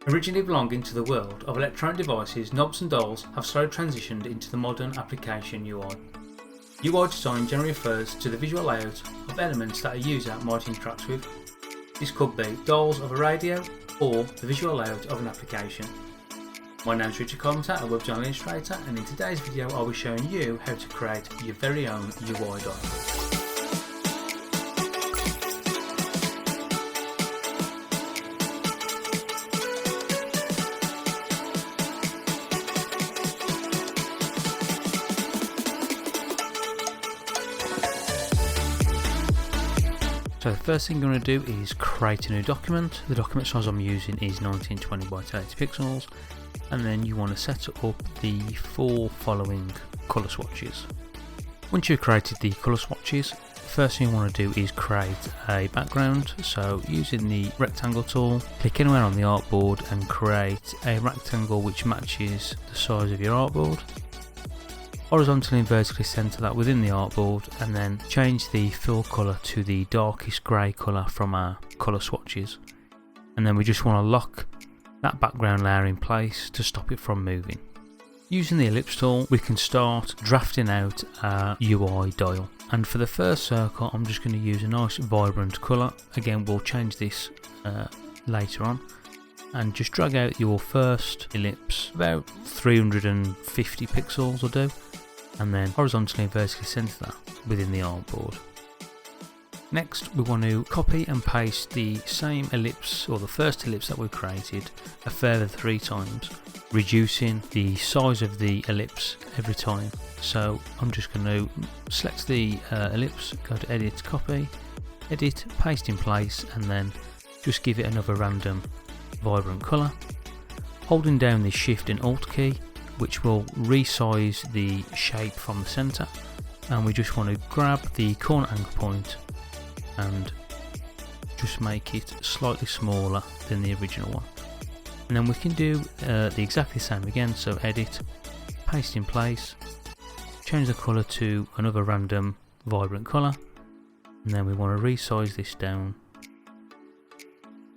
Originally belonging to the world of electronic devices, knobs and dials have slowly transitioned into the modern application UI. UI design generally refers to the visual layout of elements that a user might interact with. This could be dials of a radio or the visual layout of an application. My name is Richard Carpenter, a web design illustrator, and in today's video I'll be showing you how to create your very own UI dial. So the first thing you're going to do is create a new document. The document size I'm using is 1920 by 1080 pixels, and then you want to set up the 4 following colour swatches. Once you've created the colour swatches, the first thing you want to do is create a background. So using the rectangle tool, click anywhere on the artboard and create a rectangle which matches the size of your artboard. Horizontally and vertically centre that within the artboard, and then change the fill colour to the darkest grey colour from our colour swatches. And then we just want to lock that background layer in place to stop it from moving. Using the ellipse tool, we can start drafting out our UI dial. And for the first circle, I'm just going to use a nice vibrant colour. Again, we'll change this later on. And just drag out your first ellipse, about 350 pixels will do. And then horizontally and vertically centre that within the artboard. Next, we want to copy and paste the same ellipse, or the first ellipse that we created, a further 3 times, reducing the size of the ellipse every time. So I'm just going to select the ellipse, go to Edit, Copy, Edit, Paste in place, and then just give it another random vibrant colour. Holding down the Shift and Alt key, which will resize the shape from the centre, and we just want to grab the corner anchor point and just make it slightly smaller than the original one. And then we can do the exactly same again, so Edit, Paste in place, change the colour to another random vibrant colour, and then we want to resize this down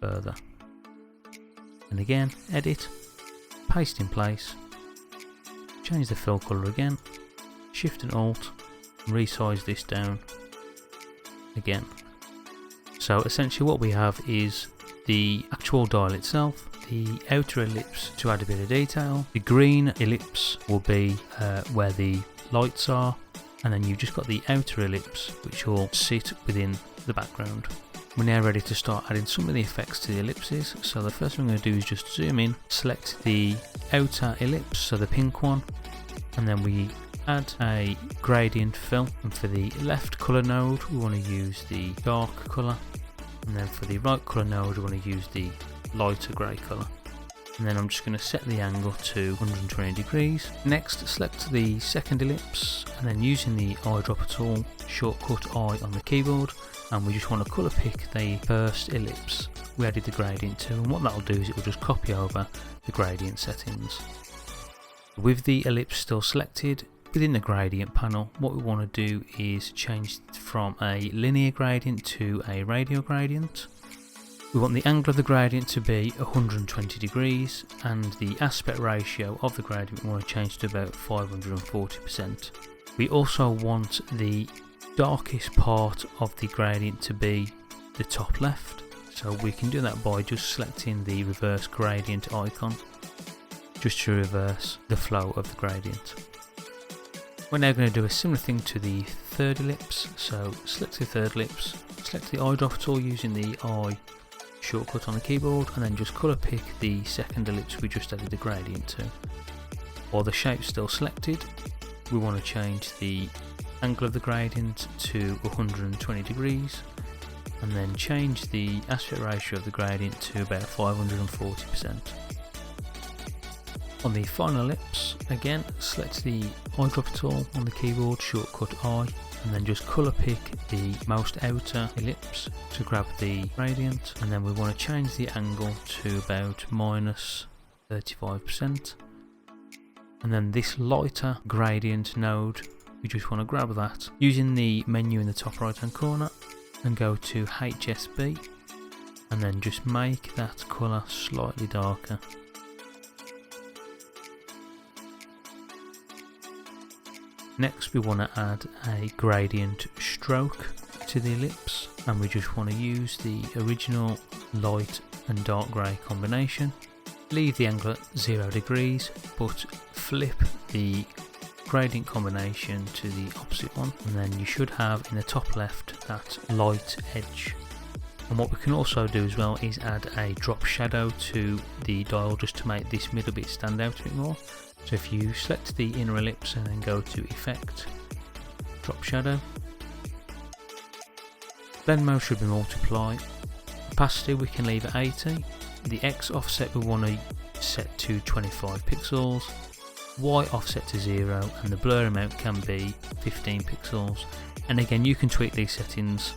further. And again, Edit, Paste in place, change the fill colour again, Shift and Alt, and resize this down again. So essentially what we have is the actual dial itself, the outer ellipse to add a bit of detail, the green ellipse will be where the lights are, and then you've just got the outer ellipse which will sit within the background. We're now ready to start adding some of the effects to the ellipses. So the first thing I'm going to do is just zoom in, select the outer ellipse, so the pink one, and then we add a gradient fill. And for the left colour node we want to use the dark colour, and then for the right colour node we want to use the lighter grey colour. And then I'm just going to set the angle to 120 degrees. Next, select the second ellipse, and then using the eyedropper tool, shortcut I on the keyboard, and we just want to colour pick the first ellipse we added the gradient to, and what that will do is it will just copy over the gradient settings. With the ellipse still selected, within the gradient panel what we want to do is change from a linear gradient to a radial gradient. We want the angle of the gradient to be 120 degrees, and the aspect ratio of the gradient we want to change to about 540%. We also want the darkest part of the gradient to be the top left, so we can do that by just selecting the reverse gradient icon just to reverse the flow of the gradient. We're now going to do a similar thing to the third ellipse, so select the third ellipse, select the eyedropper tool using the I shortcut on the keyboard, and then just colour pick the second ellipse we just added the gradient to. While the shape's still selected, we want to change the angle of the gradient to 120 degrees, and then change the aspect ratio of the gradient to about 540%. On the final ellipse, again select the eyedropper tool on the keyboard, shortcut I, and then just colour pick the most outer ellipse to grab the gradient, and then we want to change the angle to about minus 35%. And then this lighter gradient node, we just want to grab that using the menu in the top right hand corner and go to HSB, and then just make that colour slightly darker. Next we want to add a gradient stroke to the ellipse, and we just want to use the original light and dark grey combination. Leave the angle at 0 degrees, but flip the gradient combination to the opposite one, and then you should have in the top left that light edge. And what we can also do as well is add a drop shadow to the dial just to make this middle bit stand out a bit more. So if you select the inner ellipse and then go to Effect, Drop Shadow, blend mode should be multiply, opacity we can leave at 80, the X offset we want to set to 25 pixels, Y offset to 0, and the blur amount can be 15 pixels. And again, you can tweak these settings,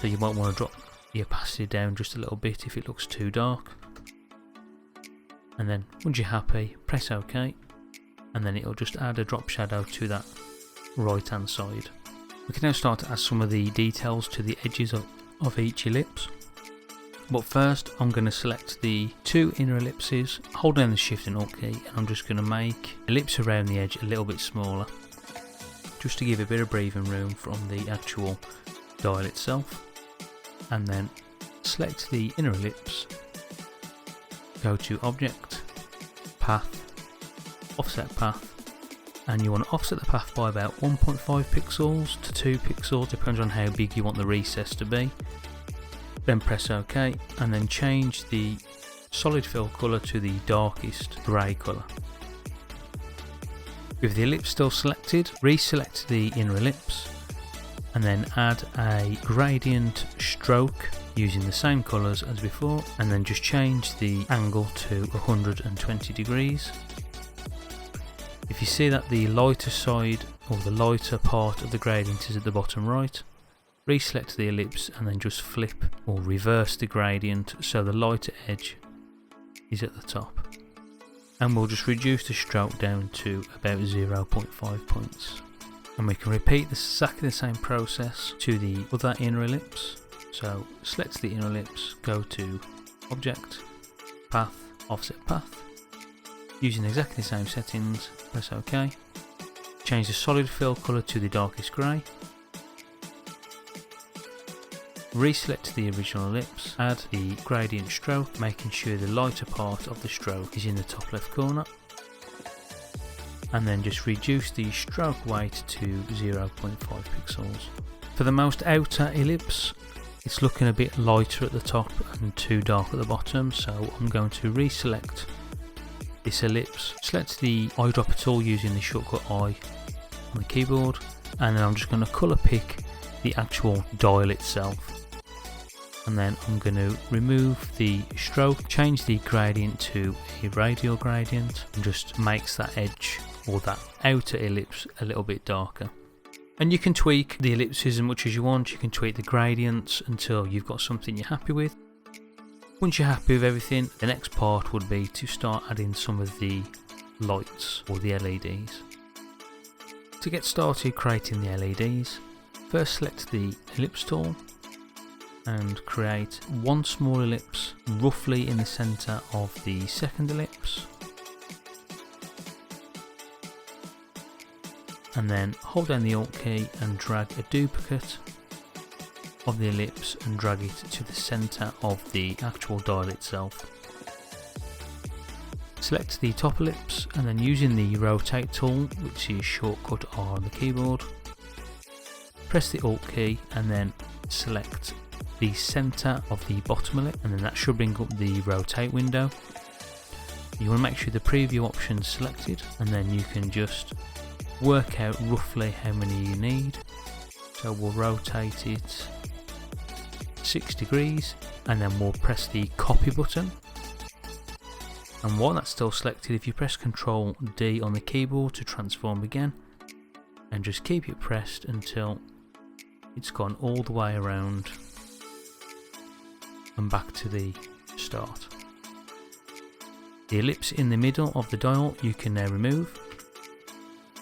so you might want to drop the opacity down just a little bit if it looks too dark. And then once you're happy, press OK, and then it'll just add a drop shadow to that right hand side. We can now start to add some of the details to the edges of each ellipse. But first I'm going to select the two inner ellipses, hold down the Shift and Alt key, and I'm just going to make ellipse around the edge a little bit smaller, just to give a bit of breathing room from the actual dial itself. And then select the inner ellipse, go to Object, Path, Offset Path, and you want to offset the path by about 1.5 pixels to 2 pixels, depends on how big you want the recess to be. Then press OK, and then change the solid fill colour to the darkest grey colour. With the ellipse still selected, reselect the inner ellipse, and then add a gradient stroke using the same colours as before, and then just change the angle to 120 degrees. If you see that the lighter side or the lighter part of the gradient is at the bottom right, reselect the ellipse and then just flip or reverse the gradient so the lighter edge is at the top. And we'll just reduce the stroke down to about 0.5 points. And we can repeat exactly the same process to the other inner ellipse. So select the inner ellipse, go to Object, Path, Offset Path. Using exactly the same settings, press OK. Change the solid fill colour to the darkest grey. Reselect the original ellipse, add the gradient stroke, making sure the lighter part of the stroke is in the top left corner. And then just reduce the stroke weight to 0.5 pixels. For the most outer ellipse, it's looking a bit lighter at the top and too dark at the bottom, so I'm going to reselect this ellipse. Select the eyedropper tool using the shortcut I on the keyboard, and then I'm just going to colour pick the actual dial itself. And then I'm going to remove the stroke, change the gradient to a radial gradient, and just makes that edge or that outer ellipse a little bit darker. And you can tweak the ellipses as much as you want, you can tweak the gradients until you've got something you're happy with. Once you're happy with everything, the next part would be to start adding some of the lights or the LEDs. To get started creating the LEDs, first select the ellipse tool and create one small ellipse roughly in the centre of the second ellipse. And then hold down the Alt key and drag a duplicate of the ellipse and drag it to the centre of the actual dial itself. Select the top ellipse and then using the rotate tool, which is shortcut R on the keyboard, press the Alt key and then select the centre of the bottom ellipse, and then that should bring up the rotate window. You want to make sure the preview option is selected, and then you can just work out roughly how many you need. So we'll rotate it 6 degrees and then we'll press the copy button. And while that's still selected, if you press Ctrl D on the keyboard to transform again, and just keep it pressed until it's gone all the way around and back to the start. The ellipse in the middle of the dial you can now remove.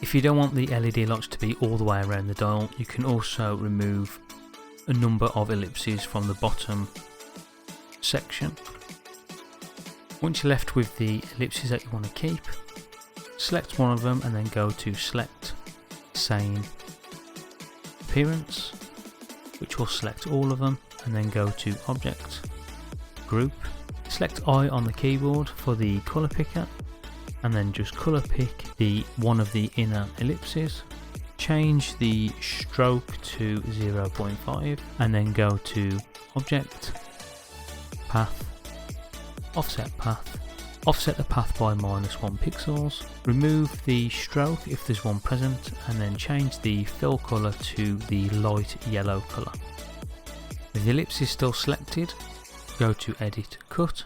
If you don't want the LED lights to be all the way around the dial, you can also remove a number of ellipses from the bottom section. Once you're left with the ellipses that you want to keep, select one of them and then go to select same appearance, which will select all of them, and then go to object, group, select I on the keyboard for the colour picker, and then just colour pick one of the inner ellipses, change the stroke to 0.5, and then go to object, path, offset the path by -1 pixels, remove the stroke if there's one present, and then change the fill colour to the light yellow colour. With the ellipses still selected, go to edit, cut,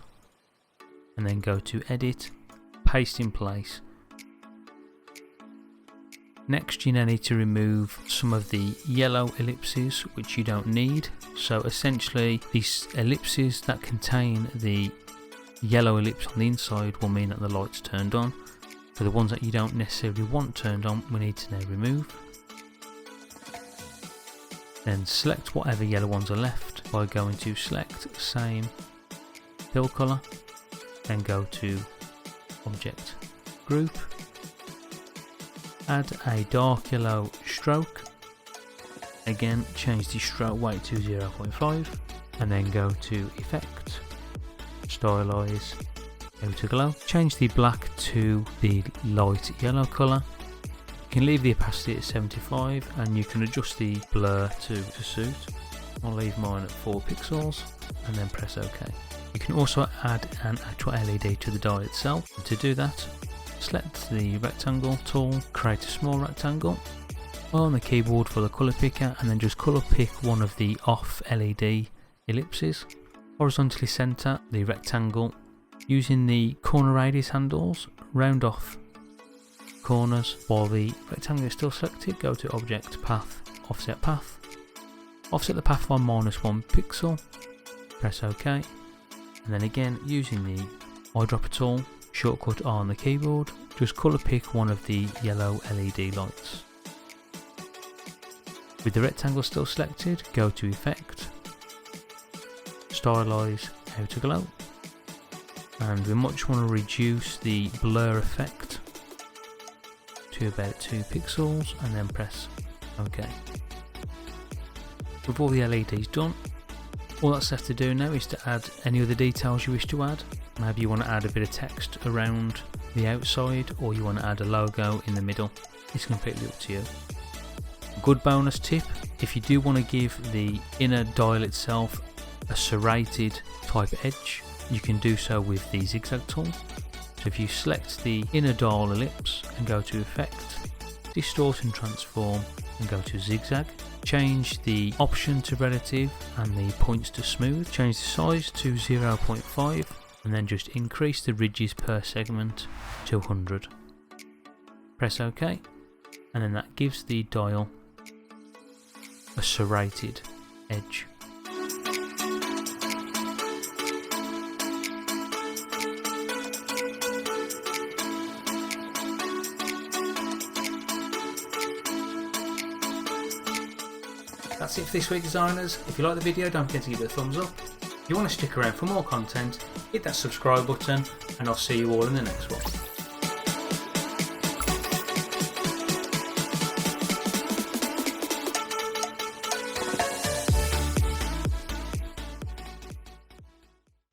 and then go to edit, paste in place. Next you now need to remove some of the yellow ellipses which you don't need. So essentially these ellipses that contain the yellow ellipse on the inside will mean that the light's turned on. For the ones that you don't necessarily want turned on, we need to now remove. Then select whatever yellow ones are left by going to select same fill colour, then go to object, group, add a dark yellow stroke, again change the stroke weight to 0.5, and then go to effect, stylize, outer glow, change the black to the light yellow colour. You can leave the opacity at 75 and you can adjust the blur to suit. I'll leave mine at 4 pixels and then press OK. You can also add an actual LED to the die itself. To do that, select the rectangle tool, create a small rectangle, on the keyboard for the colour picker, and then just colour pick one of the off LED ellipses. Horizontally centre the rectangle. Using the corner radius handles, round off corners. While the rectangle is still selected, go to object, path, offset the path by -1 pixel, press OK, and then again using the eyedropper tool, shortcut R on the keyboard, just colour pick one of the yellow LED lights. With the rectangle still selected, go to effect, stylize, outer glow, and we might just want to reduce the blur effect to about 2 pixels and then press OK. With all the LEDs done, all that's left to do now is to add any other details you wish to add. Maybe you want to add a bit of text around the outside, or you want to add a logo in the middle. It's completely up to you. Good bonus tip, if you do want to give the inner dial itself a serrated type edge, you can do so with the zigzag tool. So if you select the inner dial ellipse and go to effect, distort and transform, and go to zigzag, change the option to relative and the points to smooth, change the size to 0.5, and then just increase the ridges per segment to 100. Press OK, and then that gives the dial a serrated edge. That's it for this week, designers. If you like the video, don't forget to give it a thumbs up. If you want to stick around for more content, hit that subscribe button, and I'll see you all in the next one.